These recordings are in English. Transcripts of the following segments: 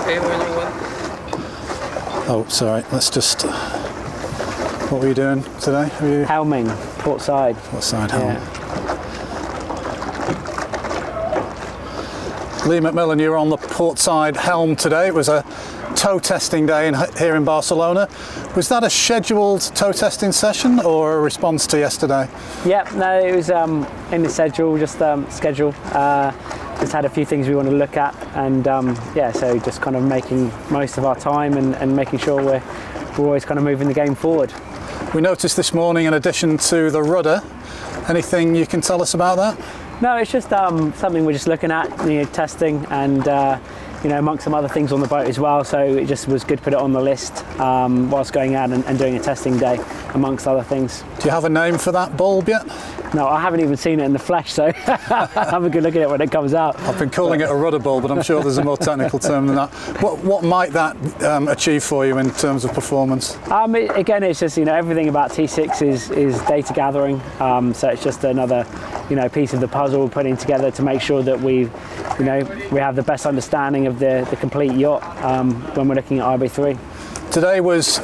Okay, when you want. Oh, sorry. Let's just. What were you doing today? Were you helming, port side. Port side helm. Yeah. Lee McMillan, you're on the port side helm today. It was a tow testing day here in Barcelona. Was that a scheduled tow testing session or a response to yesterday? Yep, no, it was in the schedule, just schedule. Just had a few things we want to look at, and yeah, so just kind of making most of our time and making sure we're always kind of moving the game forward. We noticed this morning, in addition to the rudder, anything you can tell us about that? No, it's just something we're just looking at, testing, and amongst some other things on the boat as well. So it just was good to put it on the list whilst going out and doing a testing day, amongst other things. Do you have a name for that bulb yet? No, I haven't even seen it in the flesh, so have a good look at it when it comes out. I've been calling it a rudder bulb, but I'm sure there's a more technical term than that. What might that achieve for you in terms of performance? Again, it's just everything about T6 is data gathering, so it's just another piece of the puzzle putting together to make sure that we have the best understanding of the complete yacht when we're looking at RB3. Today was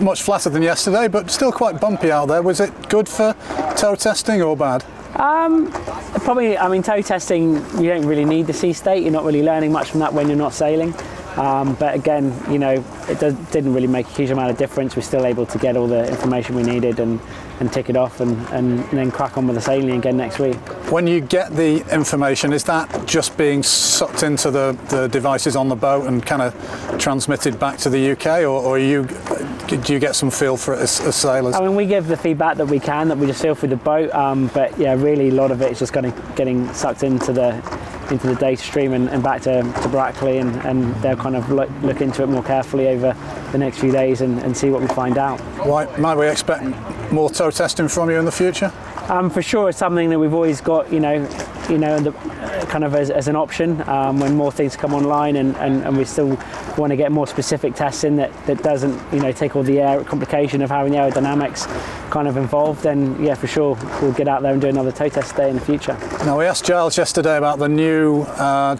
much flatter than yesterday, but still quite bumpy out there. Was it good for tow testing or bad? Probably, tow testing, you don't really need the sea state. You're not really learning much from that when you're not sailing. But again, it didn't really make a huge amount of difference. We're still able to get all the information we needed and tick it off and then crack on with the sailing again next week. When you get the information, is that just being sucked into the devices on the boat and kind of transmitted back to the UK, or do you get some feel for it as sailors? We give the feedback that we can, that we just feel through the boat, but yeah, really a lot of it is just kind of getting sucked into the data stream and back to Brackley, and they'll kind of look into it more carefully over the next few days and see what we find out. Might we expect more tow testing from you in the future? For sure, it's something that we've always got, kind of as an option when more things come online, and we still want to get more specific tests in that doesn't, take all the air complication of having the aerodynamics kind of involved. Then yeah, for sure, we'll get out there and do another tow test day in the future. Now, we asked Giles yesterday about the new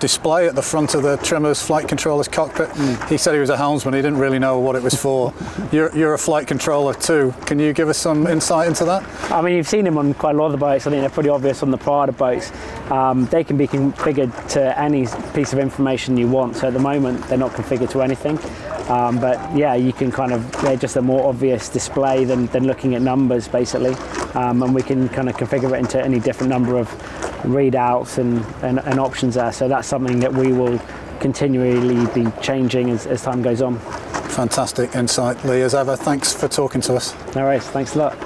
display at the front of the trimmer's flight controller's cockpit. He said he was a helmsman, he didn't really know what it was for. You're a flight controller too. Can you give us some insight into that? You've seen him on quite a lot of the boats. I think they're pretty obvious on the Prada boats. They can be configured to any piece of information you want. So at the moment, they're not configured to anything. But yeah, you can they're just a more obvious display than looking at numbers, basically. And we can kind of configure it into any different number of readouts and options there. So that's something that we will continually be changing as time goes on. Fantastic insight, Lee, as ever. Thanks for talking to us. No worries, thanks a lot.